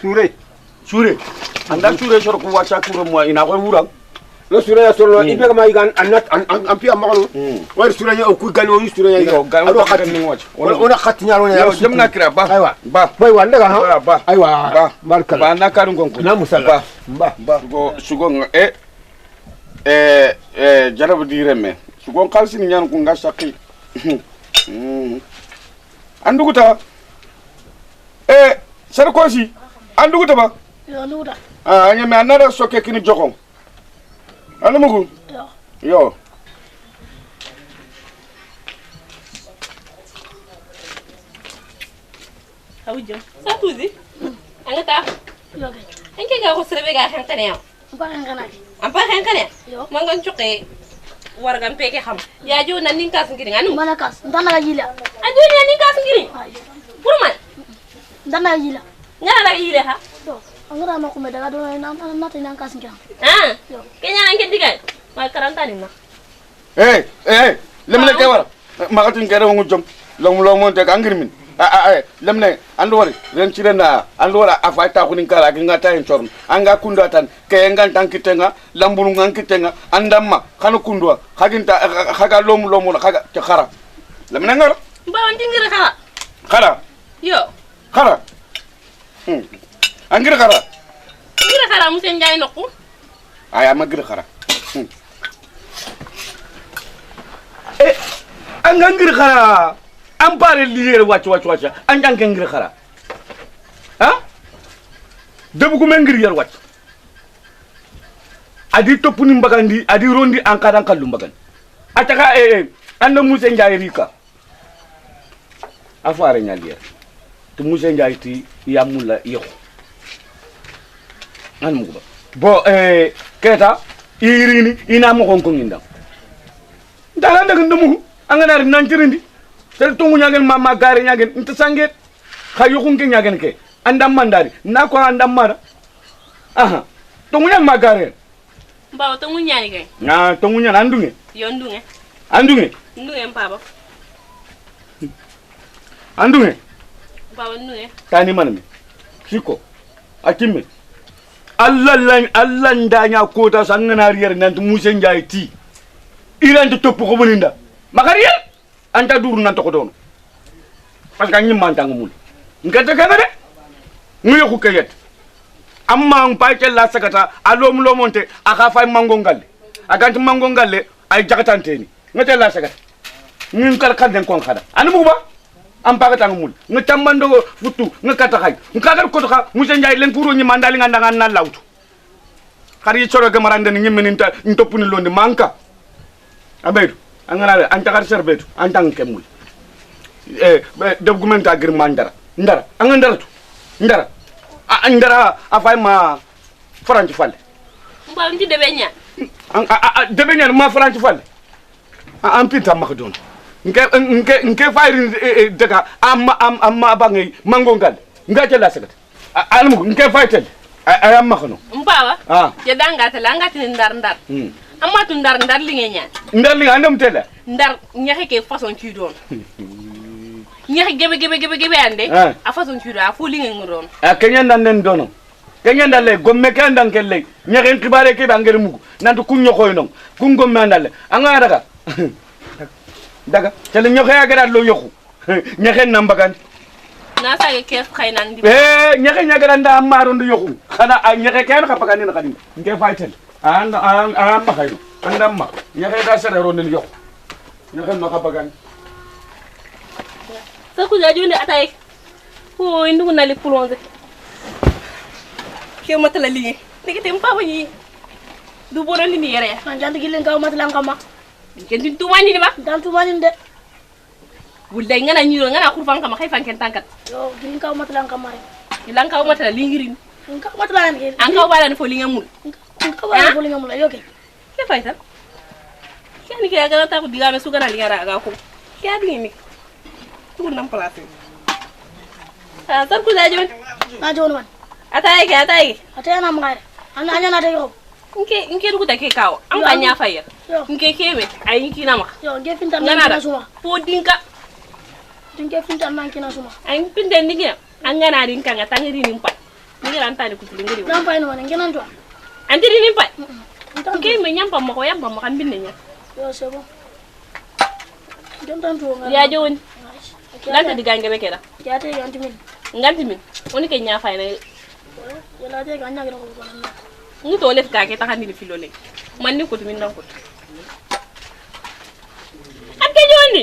Sure. Anda sure soro ko wacha kuro mo ina ko wurang. No sure ya soro ibe kama igan an pi amalo. Wa sure ya ku galo sure ya. Yo galo ka ni watch. Ona khatinya ro ya. Yo jamna kira ba. Aywa. Ba. Boy wanda ga ha. Ba. Aywa. Ba. Barkala. Ba na karun gonko. Na musalla. Ba. Sugo jarabu direme. Sugo kalsini nyan ko ngasaki. Anduguta. Sarkozy. Anduguta ba? Yo anduguta. Anya me anara soke kini jokon. Anu mugu? Yo. Awujo. Sarkozy. Angata. Yo ke. Enke ga ko serbe ga xantane yow. Ba xana. Am pa xantane? Yo. Mangan cuqe wargan peke xam. Ya jo nan ning kas ngiri anu. Mana kas. Ndana la yila. Aju ni ning kas ngiri. Pour man. Ndana yila. Ngana la yile ha. Yo. Angara ma ko me daga do na ta nan kas ngira. Ah. Yo. Kenya nan ke digal. Ma karanta ni na. Lemne ke wara. Magatin kere ngu jom. Long monte ka ngir min. Lemne andu wari ren cirena andu wala afata ko nin kala ki ngata en chorn. Anga kunda tan ke ngan tan kitenga lambulu ngan kitenga andamma khanu kundwa khaginta khaga lomu khaga te khara. Lemne ngar. Ba on dingira khala. Khara. Yo. Khara. Angir khara. Ngira khala musen njay nokku. Aya magir khara. Anga ngir khara. Ampare liere wacc anjanke ngir khara. Ha? Debu ko men ngir yar wacc. Adi topuni mbagandi adi rondi ankadang kallu mbagan. Ataka anda musen njay rika. Afare nyalier. Tu musen njay ti yamulla yo. An mugo bo keta irini ina mo kon ngindam. Dala ndaga ndamu angana ri nancirindi. Tel tungu nyagen mama gari nyagen inta sanget khayukun ke nyagen ke andam mandari na ko andam mara aha tungu nyang magare Ba tungu nyani ke. na tungu nyang andunge Yo ndunge. Ndunge mpaba. Andunge Ba ndunge. tani maname siko akimme Allah ndanya kota sangana riyar nan musen jay ti iran to topp ko boninda makariya anta duru nan to ko don parce que nyim mantang mul ngata kana de nguyo ko kayet amma pa la sakata alom lo monte aka fay mango ngalle aganti mango ngalle ay jakatanteni ngata la sakata ngin kar kadden kon khada anu mu ba am pa katang mul ngatamando futu ngakata khay ngakar ko to ka musen jay len puro nyi mandali nganda na lawtu khari choro gamarande ni nyimmin ta ntopuni londe manka abedu angana antakar serbetu antang kemul documenta agir mandara ndara angandara tu ndara afay ma franci falle Ba ndi debenya. debenya ma franci falle am pinta makdon nke fayri daga amma bangay mangongal ngaje la sagat almu nke faytel ayam makno Mpawa. Ah. Ya danga ta langa tin ndar. Amma tu ndar linge nya. ndar li andam tele Ndar ñaxe ke façon ci doon. Ñaxe gebe ande. Ah. A façon ci do a fo linge ngoron. kenya nan dono kenya ndale gomme ke andan kelle nyaren kibare ke bangere mugu nanto kunyo koy non kun gomme andale anga daga tele nyoxe agara lo yoxu ñaxen nambagan Na sa ke kef khaynan di. ñaxe ñagara nda amaro ndu yoxu xana ñaxe ken xa pagani na xadim nge faytel an ma xayno andam ma ñaxe da sere ro ndel yoxu ñaxe ma xa pagani Sarkozy a jonde atay. Ko ndugu na li plongé. Ke matala linge. Ndekete mpaba ni. Du bono ni yere. Kan janti gilen ka matlan kama. Ken tin tumani ni ba? Dan tu manin de. Wulday ngana nyiro ngana kurfan kama khayfan ken tankat. Yo gilen ka matlan kama re. Ilan ka matala lingirin. Ka matlan ke. An ka bala fo linga mul. Ka wala ko linga mula yo ke. Ke fayta. Ke ni ke agana ta ko digame su gana lingara aga ko. Ke adi ni. Tu nam place. Sarkozy a jonde. Na jono man. Atay. Ataya na mangare. Anya na de yo. Nke dugu take kawo. An ka nya fayar. Yo. Nke kebe ayi kina ma. Yo ge fintan Ngana na da. suma. Po dinka. Dinge fintan man kina suma. An pinde ndige an gana rin kan atangiri nin pa. Nige ngira antani kutuli ngiri nan pay no ngenan to antiri ni pay ke me nyam pam ko yam pam kan binne nya yo c'est bon dem tan to ya joni lanta diga ngebe keda ya te ganti min nganti min woni ke nya fay na wala te ganya ngi ko ko nan ngi to lef ka ke takandi ni filo le man ni ko to min nan ko am ke joni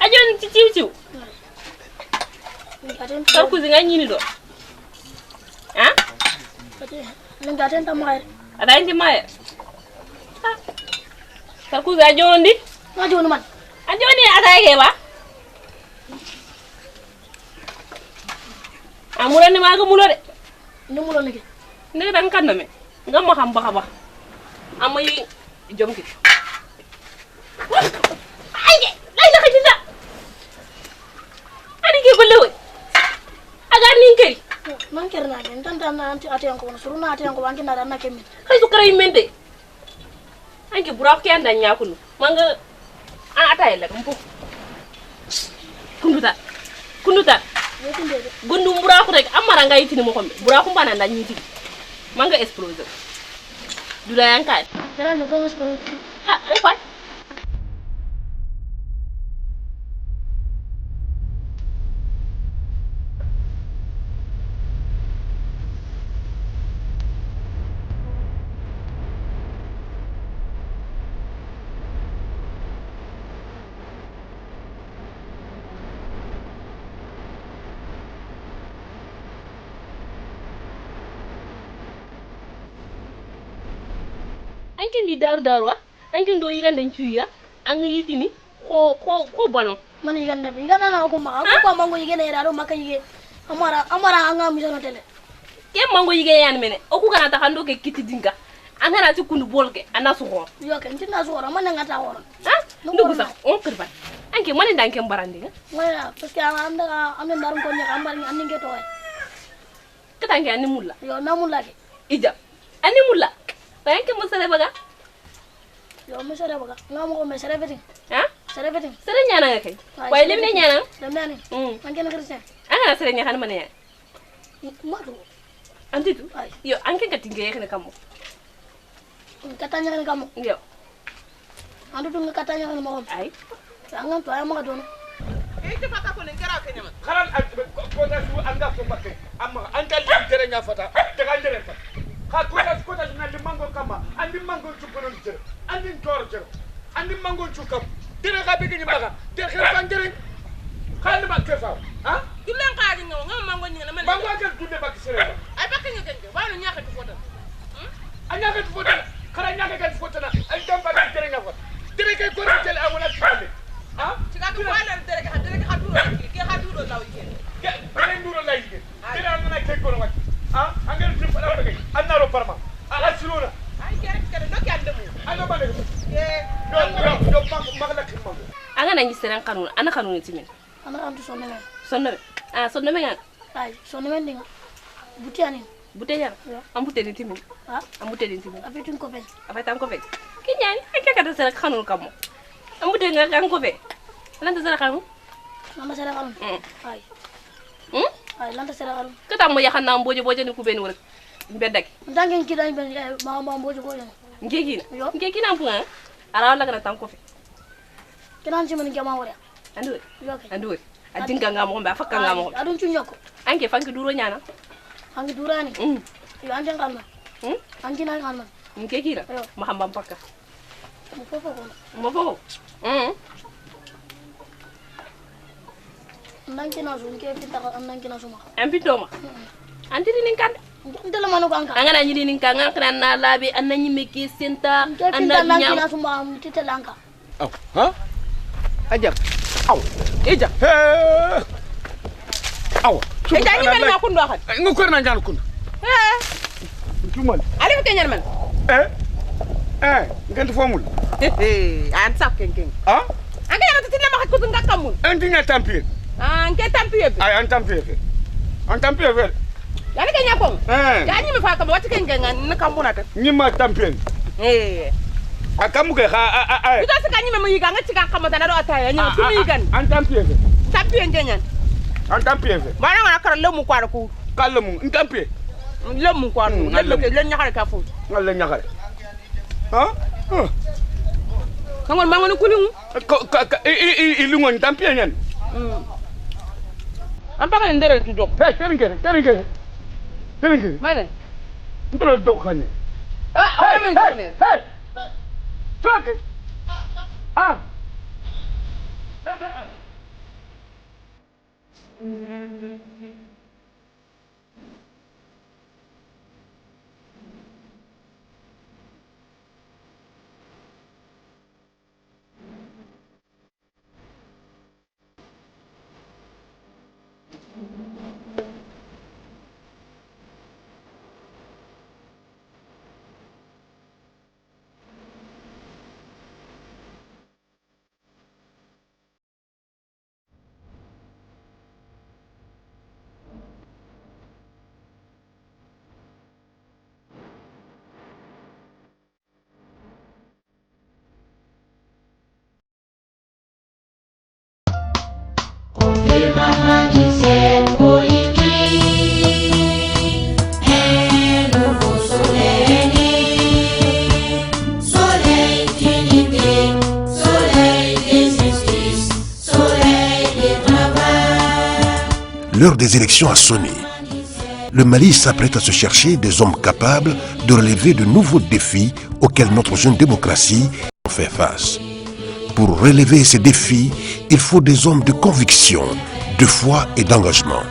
ajon ci ciw kar ku zinga nyini do ha ngaten tamay ada indi maye kar ku za jondi ma jonu man ajoni ada ke ba amula ni maga mulo de ni mulo ni ne dan kan me ngam ma xam ba amay jom ki ay lay la xidina ani ke golle aga nin kay man kerna gen tan tan anti ate ko suru na ate ko banki na dan na kemin hay su kray mente anke burak ke andan nyakulu manga atay la mpo kunduta gundu burak rek amara ngay tini mo xombe burak mbana ndan ñiti manga exploser dula yankay dara no ko ko ha ay fay anke li darwa anke ndo yiga ndan ciya an yitini ko bano man yigande bi gana na ko ma ko mango yigene daro maka yige amara anga mi sono tele ke mango yige yan mene o ku kana ta hando ke kiti dinga an kana ci kundu bolke ana su ho yo ke ntina so ora man ngata ora ha ndugu sax on kirba anke man ndan ke barandi nga wala parce que am darum ko ñak ambar ni nge toy katange ani mulla yo na mulla ke ija ani mulla anke mo sere baga yo mo sere baga ngam ko me sere beting ha sere beting sere nyana nga kay way limne nyana lemne ni man ken christian ana sere nyana man ya madu antitu yo anke katinge yekne kamo katanya kan kamu yo andu tu katanya kan mo ay angam to ay mo dono itu fata ko len gara ke nyama xaral ko ta su anga ko bakke amma antal tere nya fata daga ndere fa ha ko ta na di mango kama andi mango chukono tere andi tor tere andi mango chukam tere ga bigi ni baga tere xel fa ndere xal ma ke fa ha du len xadi ngam mango ni na man mango ke tudde bakki sere ay bakki ni gën wa no ñaka ci fota anya ke fota xara nya ke fota na ay dem ba tere nya fota tere ke ko tere amona ci ha ci ga ko wala tere ka duro ke ha duro law yi tere nduro lay ke tere na ke ko wat ha angel ci fa la ke annaro parma asiluna ay ke do ke andemu ano ba ne yo magla ke mango anga nangi sere kanun ana kanun timin ana andu sonne sonno me ngan ay sonne men dinga butiani buteya am buteni timin ha am buteni timin abetin ko be afay tan ko fe ki ñaan ak ka da sere kanun kamo am buteni nga kan ko fe lan da sere kanun mama sere kanun ay ay lan da sere kanun kata mo yaxana mboje ni ku ben wala mbeddak ndangen ki dañ ben mama mboje ko yen ngeki na mpunga ara wala kana tan ko fe kinan ci man jama wala andu adinga ngamo ko ba fakka ngamo adun ci ñoko anke fanki duro ñana angi durani yo ande ngalma angi na ngalma ngeki la ma xam bam fakka mo fofo nanki na zo nke fitta ko nanki na suma ampitoma antiri nin kan ndela manu kanka angana nyini nin kan ngana na labi ananyi meke senta anna nanki na suma titelanka aw ha ajab aw eja aw eja ni mel ma kundu xat ngo ko na ñaan kundu tumal ali ko ñaan man ngent fomul an sak ken ha anga yana titile ma xat ko ngakamul antinya tampier nke tampier bi ay an tampier ver yani ke nyakon ya ni mi fa kam wati ken ngan nakambuna ta nyima tampier akamu ke ay ida sika ni me yiga ngati ka kamata na do ataya ni tumi yigan an tampier tampier ngenyan En tampie fe. Bana ngana kara lemu kwara ku. Kala mu en tampie. Lemu kwara. Lemu ke len nyakare ka fu. Ngalla nyakare. Ha? Kangol mangoni kulingu. Ilungo en tampie nyen. Ampaka ndere tu dok. Hey, terin. Mane. Ndoro dok khane. Hey. Fuck it. Ah. L'heure des élections a sonné. Le Mali s'apprête à se chercher des hommes capables de relever de nouveaux défis auxquels notre jeune démocratie fait face. Pour relever ces défis, il faut des hommes de conviction, de foi et d'engagement.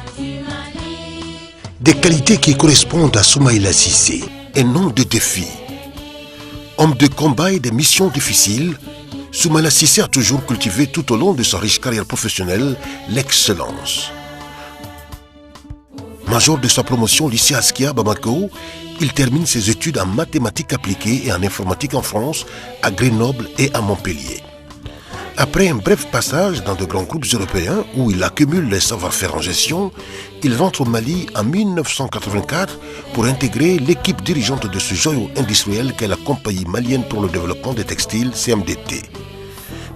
Des qualités qui correspondent à Soumaïla Cissé, un homme de défi. Homme de combat et de missions difficiles, Soumaïla Cissé a toujours cultivé tout au long de sa riche carrière professionnelle l'excellence. Major de sa promotion au lycée Askia Bamako, il termine ses études en mathématiques appliquées et en informatique en France, à Grenoble et à Montpellier. Après un bref passage dans de grands groupes européens où il accumule les savoir-faire en gestion, il rentre au Mali en 1984 pour intégrer l'équipe dirigeante de ce joyau industriel qu'est la Compagnie malienne pour le développement des textiles, CMDT.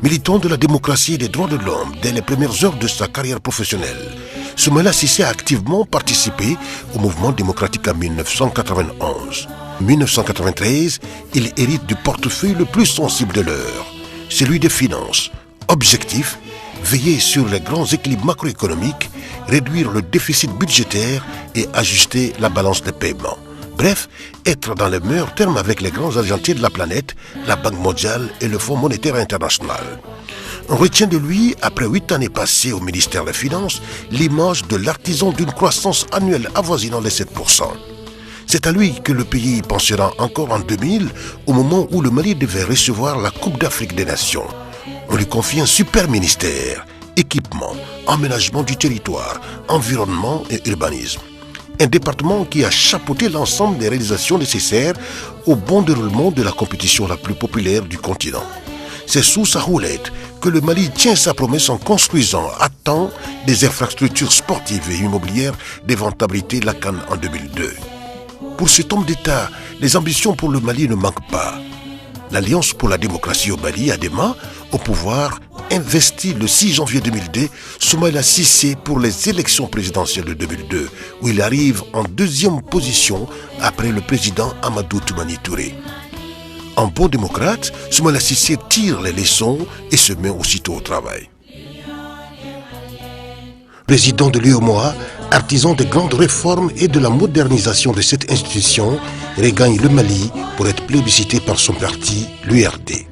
Militant de la démocratie et des droits de l'homme dès les premières heures de sa carrière professionnelle, Soumaïla Cissé a activement participé au mouvement démocratique en 1991. En 1993, il hérite du portefeuille le plus sensible de l'heure, celui des finances. Objectif, veiller sur les grands équilibres macroéconomiques, réduire le déficit budgétaire et ajuster la balance des paiements. Bref, être dans les meilleurs termes avec les grands argentiers de la planète, la Banque mondiale et le Fonds monétaire international. On retient de lui, après 8 années passées au ministère des Finances, l'image de l'artisan d'une croissance annuelle avoisinant les 7%. C'est à lui que le pays pensera encore en 2000, au moment où le Mali devait recevoir la Coupe d'Afrique des Nations. On lui confie un super ministère, équipement, aménagement du territoire, environnement et urbanisme. Un département qui a chapeauté l'ensemble des réalisations nécessaires au bon déroulement de la compétition la plus populaire du continent. C'est sous sa houlette que le Mali tient sa promesse en construisant à temps des infrastructures sportives et immobilières d'éventabilité la CAN en 2002. Pour cet homme d'État, les ambitions pour le Mali ne manquent pas. L'Alliance pour la démocratie au Mali, ADEMA, au pouvoir, investit le 6 janvier 2002 Soumaïla Cissé pour les élections présidentielles de 2002, où il arrive en deuxième position après le président Amadou Toumani Touré. En bon démocrate, Soumaïla Cissé tire les leçons et se met aussitôt au travail. Président de l'UEMOA, artisan des grandes réformes et de la modernisation de cette institution, regagne le Mali pour être plébiscité par son parti, l'URD.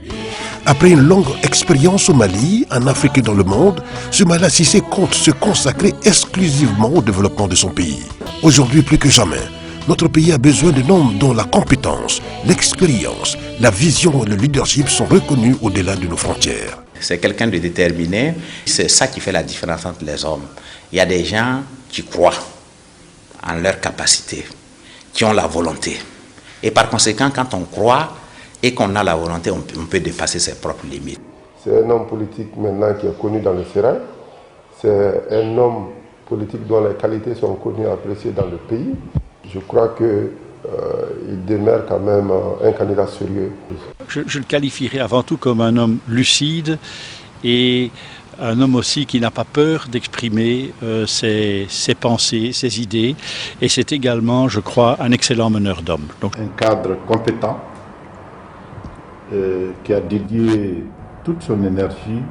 Après une longue expérience au Mali, en Afrique et dans le monde, Soumaïla Cissé compte se consacrer exclusivement au développement de son pays. Aujourd'hui, plus que jamais, notre pays a besoin d'un homme dont la compétence, l'expérience, la vision et le leadership sont reconnus au-delà de nos frontières. C'est quelqu'un de déterminé. C'est ça qui fait la différence entre les hommes. Il y a des gens qui croient en leur capacité, qui ont la volonté. Et par conséquent, quand on croit et qu'on a la volonté, on peut dépasser ses propres limites. C'est un homme politique maintenant qui est connu dans le Sérin. C'est un homme politique dont les qualités sont connues et appréciées dans le pays. Je crois qu'il demeure quand même un candidat sérieux. Je le qualifierais avant tout comme un homme lucide et un homme aussi qui n'a pas peur d'exprimer ses pensées, ses idées, et c'est également, je crois, un excellent meneur d'hommes. Donc, un cadre compétent qui a dédié toute son énergie,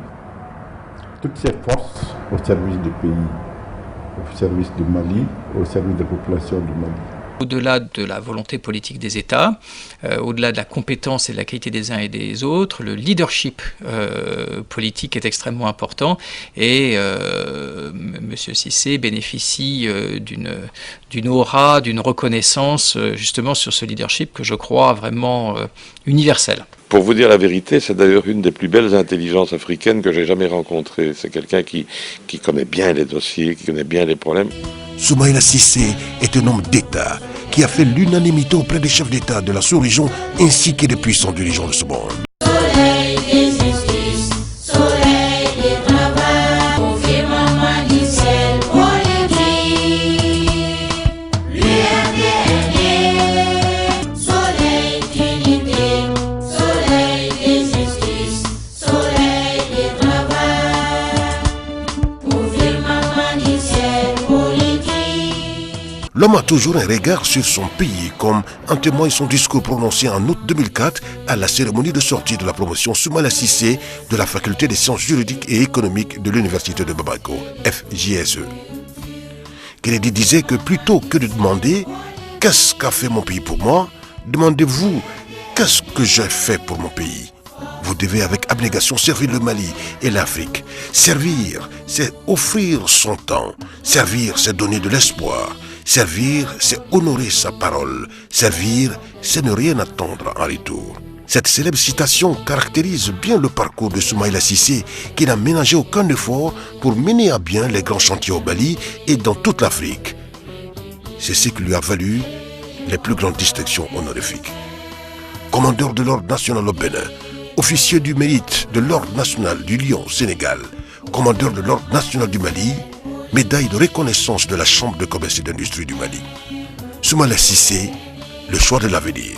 toutes ses forces au service du pays, au service du Mali, au service des populations du Mali. Au-delà de la volonté politique des États, au-delà de la compétence et de la qualité des uns et des autres, le leadership politique est extrêmement important et M. Cissé bénéficie d'une aura, d'une reconnaissance justement sur ce leadership que je crois vraiment universel. Pour vous dire la vérité, c'est d'ailleurs une des plus belles intelligences africaines que j'ai jamais rencontrées. C'est quelqu'un qui connaît bien les dossiers, qui connaît bien les problèmes. Soumaïla Cissé est un homme d'État qui a fait l'unanimité auprès des chefs d'État de la sous-région ainsi que des puissants dirigeants de ce monde. L'homme a toujours un regard sur son pays, comme en témoigne son discours prononcé en août 2004 à la cérémonie de sortie de la promotion Soumaïla Cissé de la faculté des sciences juridiques et économiques de l'université de Bamako, FJSE. Kennedy disait que plutôt que de demander « Qu'est-ce qu'a fait mon pays pour moi ?», demandez-vous « Qu'est-ce que j'ai fait pour mon pays ?» Vous devez avec abnégation servir le Mali et l'Afrique. Servir, c'est offrir son temps. Servir, c'est donner de l'espoir. Servir, c'est honorer sa parole. Servir, c'est ne rien attendre en retour. Cette célèbre citation caractérise bien le parcours de Soumaïla Cissé, qui n'a ménagé aucun effort pour mener à bien les grands chantiers au Mali et dans toute l'Afrique. C'est ce qui lui a valu les plus grandes distinctions honorifiques. Commandeur de l'Ordre national au Bénin, officier du mérite de l'Ordre national du Lion au Sénégal, commandeur de l'Ordre national du Mali, médaille de reconnaissance de la Chambre de commerce et d'industrie du Mali. Soumaïla Cissé, le choix de l'avenir.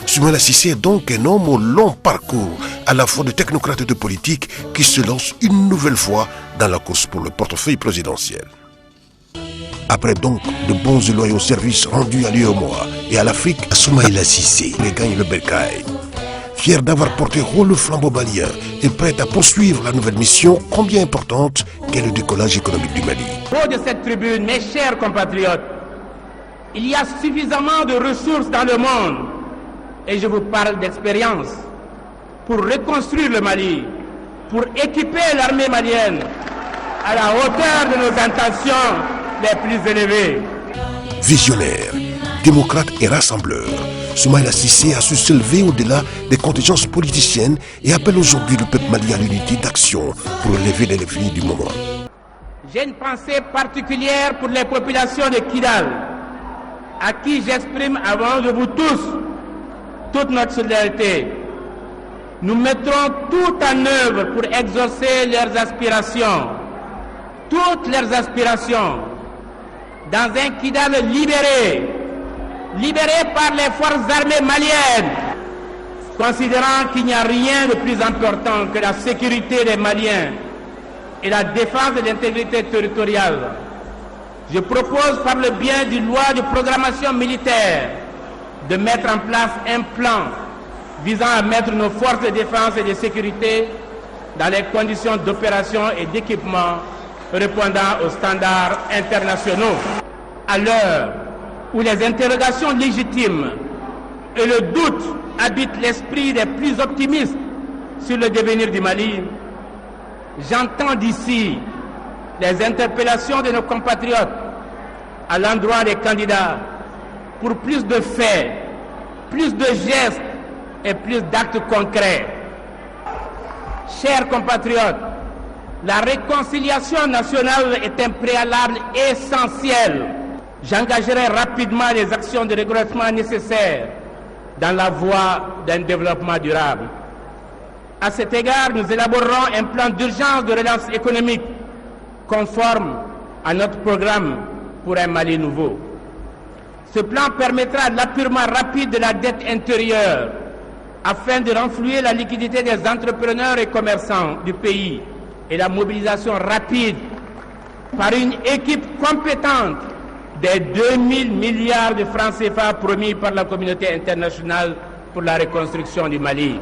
Soumaïla Cissé est donc un homme au long parcours, à la fois de technocrate et de politique, qui se lance une nouvelle fois dans la course pour le portefeuille présidentiel. Après donc de bons et loyaux services rendus à l'UEMOA et à l'Afrique, Soumaïla Cissé regagne le bercail. Fier d'avoir porté haut le flambeau malien et prêt à poursuivre la nouvelle mission combien importante qu'est le décollage économique du Mali. Au haut de cette tribune, mes chers compatriotes, il y a suffisamment de ressources dans le monde, et je vous parle d'expérience, pour reconstruire le Mali, pour équiper l'armée malienne à la hauteur de nos intentions les plus élevées. Visionnaire, démocrate et rassembleur, Soumaïla Cissé a su s'élever au-delà des contingences politiciennes et appelle aujourd'hui le peuple malien à l'unité d'action pour relever les défis du moment. J'ai une pensée particulière pour les populations de Kidal, à qui j'exprime avant de vous tous toute notre solidarité. Nous mettrons tout en œuvre pour exaucer leurs aspirations, toutes leurs aspirations, dans un Kidal libéré, libéré par les forces armées maliennes, considérant qu'il n'y a rien de plus important que la sécurité des Maliens et la défense de l'intégrité territoriale. Je propose par le biais d'une loi de programmation militaire de mettre en place un plan visant à mettre nos forces de défense et de sécurité dans les conditions d'opération et d'équipement répondant aux standards internationaux. À l'heure où les interrogations légitimes et le doute habitent l'esprit des plus optimistes sur le devenir du Mali, j'entends d'ici les interpellations de nos compatriotes à l'endroit des candidats pour plus de faits, plus de gestes et plus d'actes concrets. Chers compatriotes, la réconciliation nationale est un préalable essentiel. J'engagerai rapidement les actions de redressement nécessaires dans la voie d'un développement durable. À cet égard, nous élaborerons un plan d'urgence de relance économique conforme à notre programme pour un Mali nouveau. Ce plan permettra l'appurement rapide de la dette intérieure afin de renflouer la liquidité des entrepreneurs et commerçants du pays et la mobilisation rapide par une équipe compétente des 2000 milliards de francs CFA promis par la communauté internationale pour la reconstruction du Mali.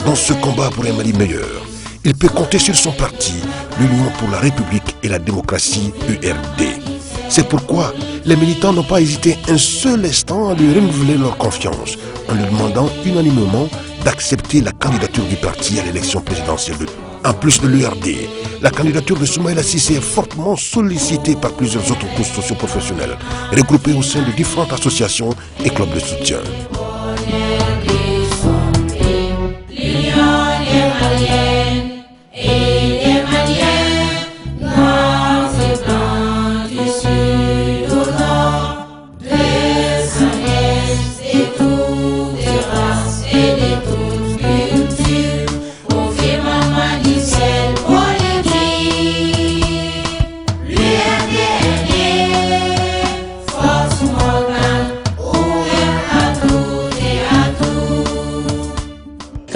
Dans ce combat pour un Mali meilleur, il peut compter sur son parti, l'Union pour la République et la démocratie, URD. C'est pourquoi les militants n'ont pas hésité un seul instant à lui renouveler leur confiance en lui demandant unanimement d'accepter la candidature du parti à l'élection présidentielle. En plus de l'URD, la candidature de Soumaïla Cissé est fortement sollicitée par plusieurs autres groupes socio-professionnels regroupés au sein de différentes associations et clubs de soutien.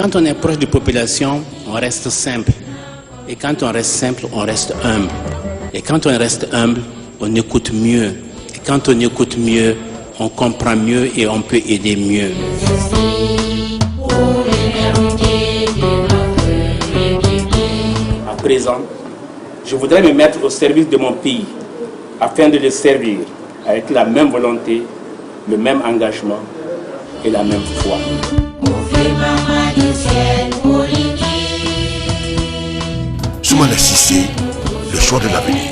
Quand on est proche de la population, on reste simple. Et quand on reste simple, on reste humble. Et quand on reste humble, on écoute mieux. Et quand on écoute mieux, on comprend mieux et on peut aider mieux. À présent, je voudrais me mettre au service de mon pays afin de le servir avec la même volonté, le même engagement et la même foi. Soumaïla Cissé, le choix de l'avenir.